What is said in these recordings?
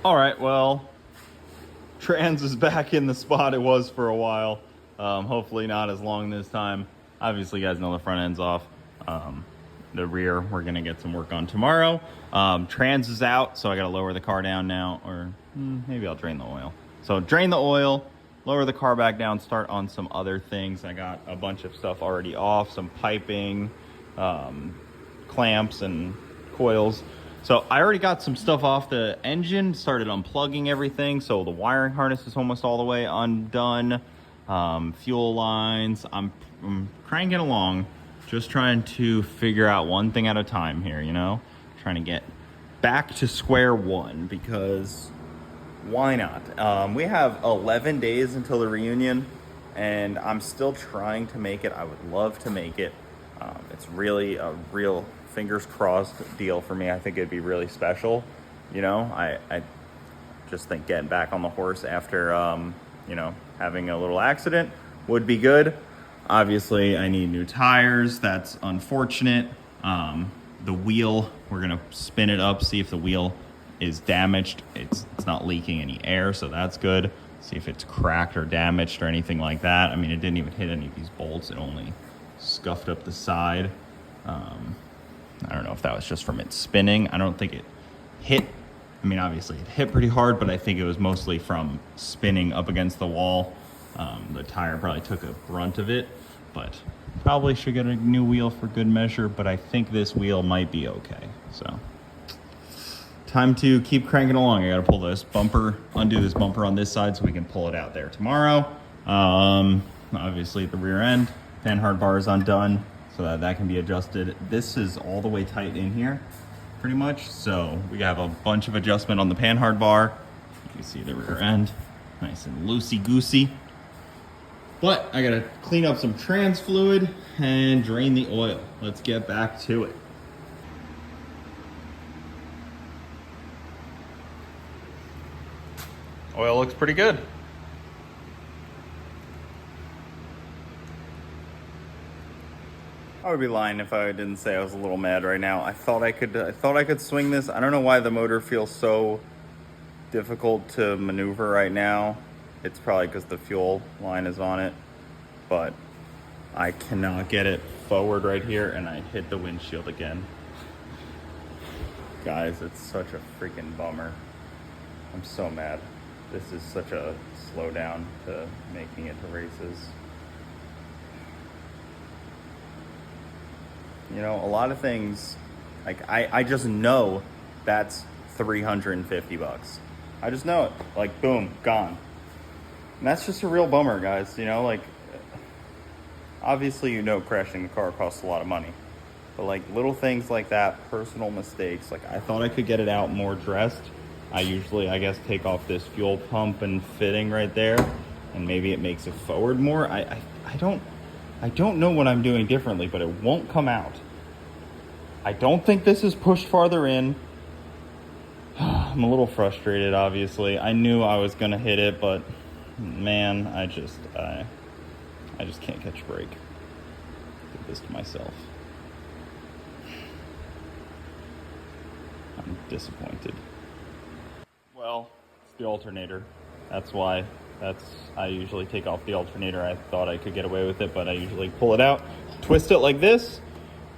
All right, well, trans is back in the spot it was for a while. Hopefully not as long this time. Obviously, you guys know the front end's off. The rear, we're gonna get some work on tomorrow. Trans is out, so I gotta lower the car down now, or maybe I'll drain the oil. So drain the oil, lower the car back down, start on some other things. I got a bunch of stuff already off, some piping, clamps and coils. So I already got some stuff off the engine, started unplugging everything. So the wiring harness is almost all the way undone. Fuel lines, I'm cranking along, just trying to figure out one thing at a time here, you know? Trying to get back to square one, because why not? We have 11 days until the reunion, and I'm still trying to make it. I would love to make it. It's really a real fingers crossed deal for me. I think it'd be really special. You know, I just think getting back on the horse after, you know, having a little accident would be good. Obviously, I need new tires. That's unfortunate. The wheel, we're gonna spin it up, see if the wheel is damaged. It's not leaking any air, so that's good. See if it's cracked or damaged or anything like that. I mean, it didn't even hit any of these bolts. It only scuffed up the side. I don't know if that was just from it spinning. I don't think it hit. I mean, obviously it hit pretty hard, but I think it was mostly from spinning up against the wall. The tire probably took a brunt of it, but probably should get a new wheel for good measure, but I think this wheel might be okay. So time to keep cranking along. I gotta pull this bumper, undo this bumper on this side so we can pull it out there tomorrow. Obviously at the rear end, panhard bar is undone so that can be adjusted. This is all the way tight in here, pretty much. So we have a bunch of adjustment on the panhard bar. You can see the rear end, nice and loosey-goosey. But I gotta clean up some trans fluid and drain the oil. Let's get back to it. Oil looks pretty good. I would be lying if I didn't say I was a little mad right now. I thought I could swing this. I don't know why the motor feels so difficult to maneuver right now. It's probably because the fuel line is on it, but I cannot get it forward right here, and I hit the windshield again. Guys, it's such a freaking bummer. I'm so mad. This is such a slowdown to making it to races. You know, a lot of things, like I just know that's 350 bucks. I just know it, like boom, gone. And that's just a real bummer, guys. You know, like obviously, you know, crashing the car costs a lot of money, but like little things like that, personal mistakes, like I thought I could get it out more dressed. I usually, I guess, take off this fuel pump and fitting right there, and maybe it makes it forward more. I don't know what I'm doing differently, but it won't come out. I don't think this is pushed farther in. I'm a little frustrated, obviously. I knew I was gonna hit it, but man, I just can't catch a break. Did this to myself. I'm disappointed. Well, it's the alternator. That's why. I usually take off the alternator. I thought I could get away with it, but I usually pull it out, twist it like this,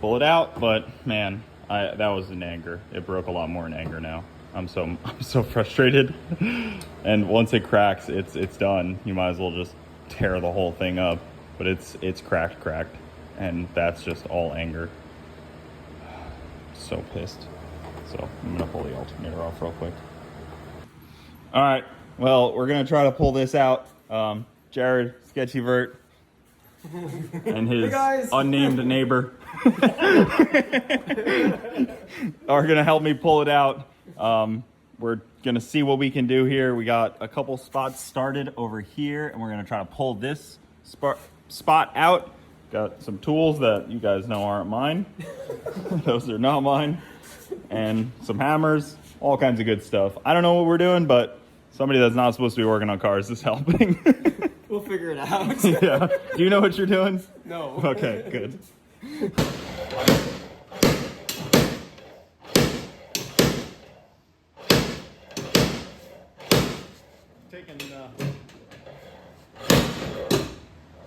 pull it out. But man, that was in anger. It broke a lot more in anger now. I'm so frustrated. And once it cracks, it's done. You might as well just tear the whole thing up. But it's cracked, and that's just all anger. So pissed. So I'm gonna pull the alternator off real quick. All right. Well, we're gonna try to pull this out. Jared, Sketchy Vert, and his unnamed neighbor are gonna help me pull it out. We're gonna see what we can do here. We got a couple spots started over here, and we're gonna try to pull this spot out. Got some tools that you guys know aren't mine. Those are not mine. And some hammers, all kinds of good stuff. I don't know what we're doing, but somebody that's not supposed to be working on cars is helping. We'll figure it out. Yeah. Do you know what you're doing? No. Okay, good. taking.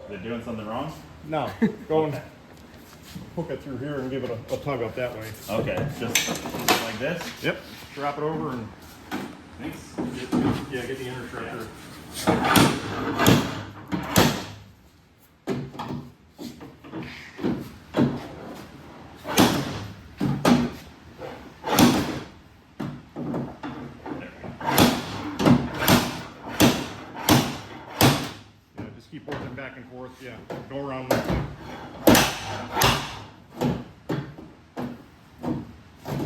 They're doing something wrong? No, go and hook it through here and give it a tug up that way. Okay, just like this? Yep. Drop it over and Thanks. get the inner thread through. Just keep working back and forth. Yeah, go around.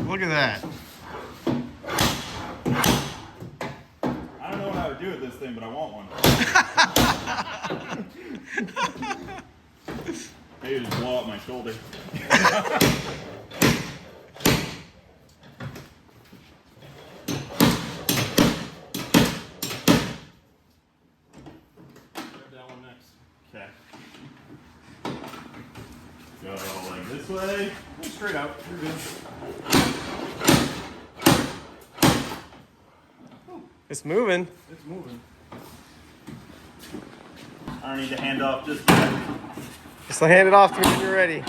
Look at that. I don't know what I would do with this thing, but I want one. Maybe just blow up my shoulder. That one next. Okay. Go like this way. Straight out. You're good. It's moving. It's moving. I don't need to hand off just yet. Just hand it off to me when you're ready.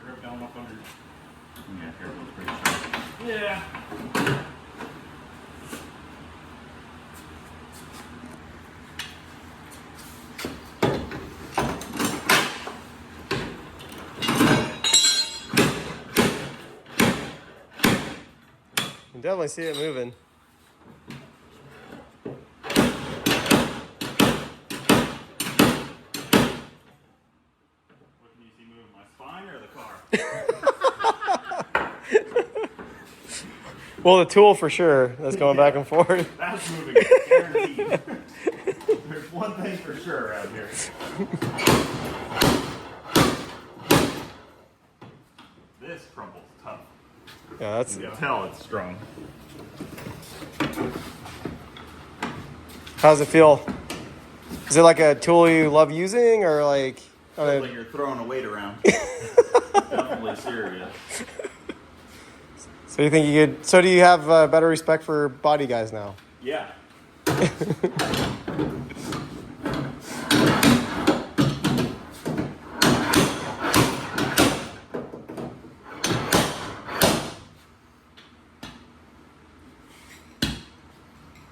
Grip down up under. Yeah, here it goes pretty straight. Yeah. You can definitely see it moving. What can you see moving? My spine or the car? Well, the tool for sure. That's going back and forth. That's moving, guaranteed. There's one thing for sure out here. This crumple's tough. Yeah, that's. You can tell it's strong. How does it feel? Is it like a tool you love using, or like? Feels like you're throwing a weight around. Definitely serious. So you think you could? So do you have better respect for body guys now? Yeah.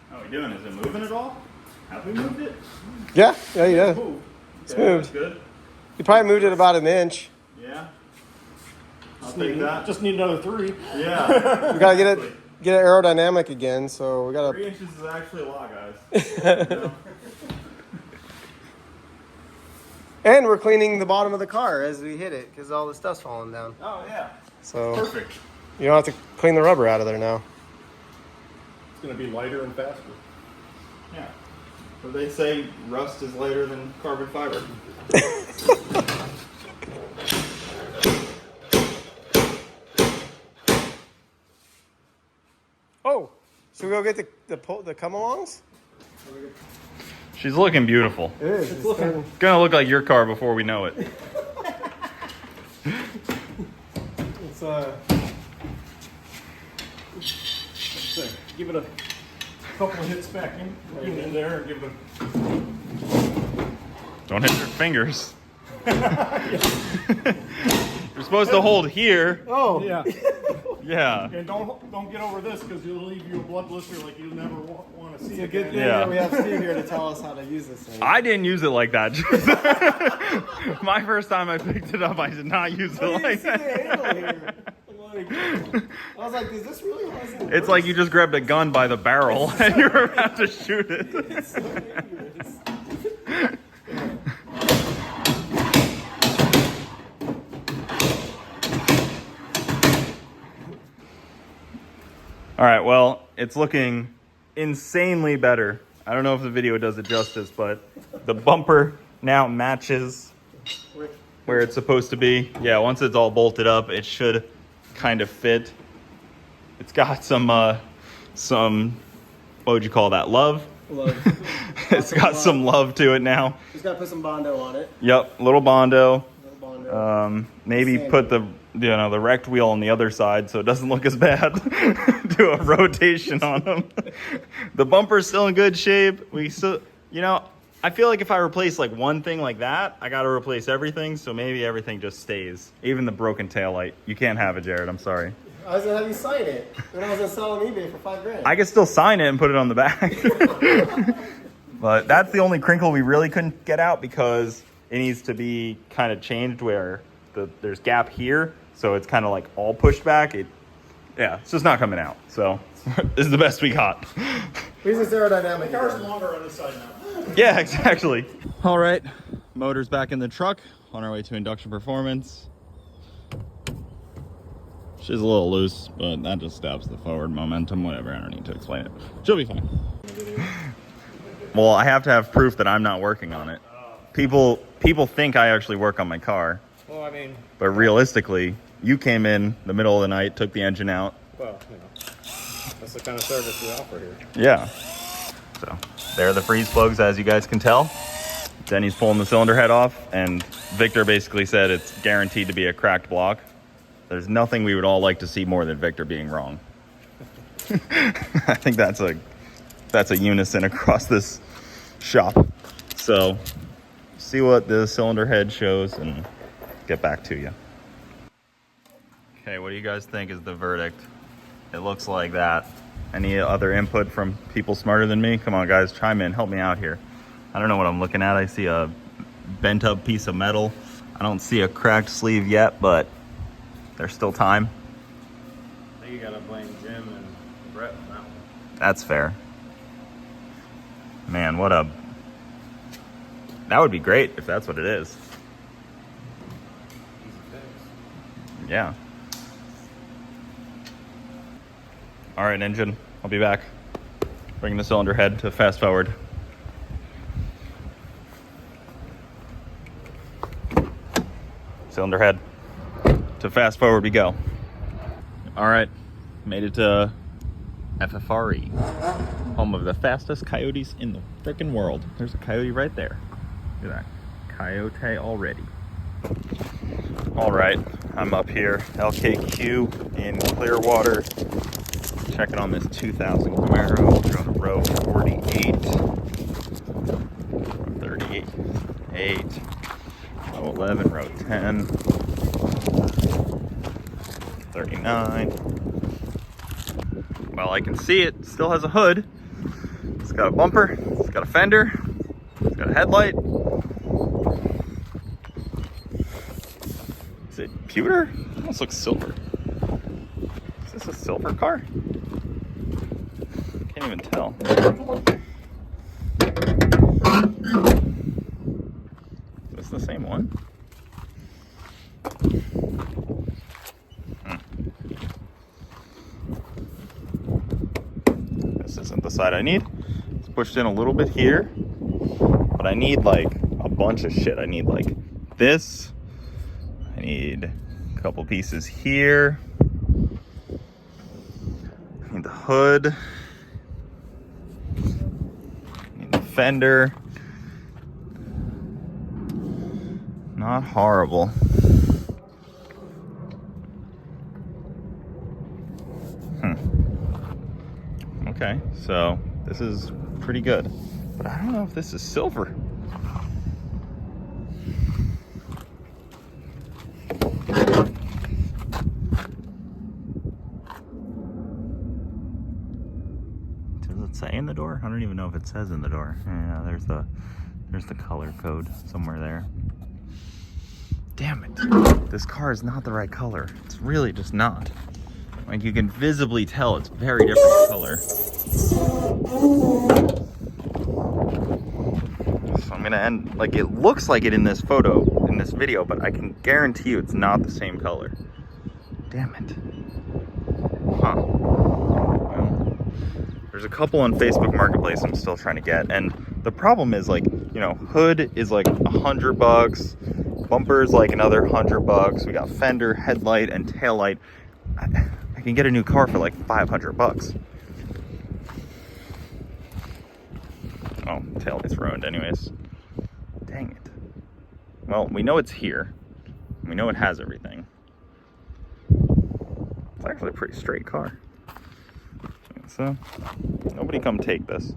How are we doing? Is it moving at all? Have we moved it? Yeah, yeah. Ooh. It's Okay, moved. that's good. You probably moved it about an inch. Yeah. I'll take that. Just need another 3. Yeah. We gotta get it aerodynamic again. So we gotta. 3 inches is actually a lot, guys. And we're cleaning the bottom of the car as we hit it because all the stuff's falling down. Oh, yeah. So Perfect. you don't have to clean the rubber out of there now. It's going to be lighter and faster. Yeah. But they say rust is lighter than carbon fiber. Oh, should we go get the come-alongs? She's looking beautiful. It is. It's looking. It's gonna look like your car before we know it. It's Give it a couple of hits back in there and give it Don't hit your fingers. You're supposed to hold here. Oh. yeah. Yeah. And don't get over this because it'll leave you a blood blister like you'll never want to see It's a good again. thing Yeah. that we have Steve here to tell us how to use this thing. I didn't use it like that. My first time I picked it up, I did not use it like that. I was like, is this really how it It's like you just grabbed a gun by the barrel and you're about to shoot it. It's so dangerous. All right, well, it's looking insanely better. I don't know if the video does it justice, but the bumper now matches where it's supposed to be. Yeah, once it's all bolted up, it should kind of fit. It's got some what would you call that, love Love. It's got some love to it now. Just gotta put some Bondo on it. Yep, little Bondo. Little Bondo. Maybe put the the wrecked wheel on the other side so it doesn't look as bad. Do a rotation on them. The bumper's still in good shape. We still, I feel like if I replace like one thing like that, I got to replace everything. So maybe everything just stays. Even the broken taillight. You can't have it, Jared. I'm sorry. I was gonna have you sign it. Then I was gonna sell it on eBay for $5,000. I could still sign it and put it on the back. But that's the only crinkle we really couldn't get out because it needs to be kind of changed where there's gap here. So it's kind of like all pushed back. It's just not coming out. So this is the best we got. Here's the aerodynamic. The car's longer on this side now. Yeah, exactly. All right, motor's back in the truck on our way to induction performance. She's a little loose, but that just stops the forward momentum. Whatever, I don't need to explain it. She'll be fine. Well, I have to have proof that I'm not working on it. People think I actually work on my car. Well, I mean, but realistically, you came in the middle of the night, took the engine out. well, that's the kind of service we offer here. Yeah. So there are the freeze plugs, as you guys can tell. Denny's pulling the cylinder head off, and Victor basically said it's guaranteed to be a cracked block. There's nothing we would all like to see more than Victor being wrong. I think that's a unison across this shop. So see what the cylinder head shows and get back to you. Okay, what do you guys think is the verdict? It looks like that. Any other input from people smarter than me? Come on, guys, chime in, help me out here. I don't know what I'm looking at. I see a bent up piece of metal. I don't see a cracked sleeve yet, but there's still time. I think you gotta blame Jim and Brett on that one. That's fair. Man, that would be great if that's what it is. Easy fix. Yeah. All right, engine, I'll be back. Bring the cylinder head to fast forward. Cylinder head to fast forward we go. All right, made it to FFRE, home of the fastest coyotes in the frickin' world. There's a coyote right there. Look at that, coyote already. All right, I'm up here, LKQ in Clearwater, checking on this 2000 Camaro. We're on row 48, row 38, row 11, row 10, 39. Well, I can see it still has a hood. It's got a bumper, it's got a fender, it's got a headlight. Is it pewter? It almost looks silver. Is this a silver car? Can't even tell. Is this the same one? This isn't the side I need. It's pushed in a little bit here, but I need like a bunch of shit. I need like this. I need a couple pieces here. I need the hood. I need the fender. Not horrible. Okay, so this is pretty good, but I don't know if this is silver. Does it say in the door? I don't even know if it says in the door. Yeah, there's the color code somewhere there. Damn it. This car is not the right color. It's really just not. Like, you can visibly tell it's very different color. So I'm gonna end, like, it looks like it in this photo, in this video, but I can guarantee you it's not the same color. Damn it. Huh. Well, there's a couple on Facebook Marketplace I'm still trying to get, and the problem is, like, you know, hood is like $100, bumper's like another $100. We got fender, headlight, and taillight. I can get a new car for like $500. Oh, taillight's ruined anyways. Dang it. Well, we know it's here. We know it has everything. It's actually a pretty straight car. So, nobody come take this.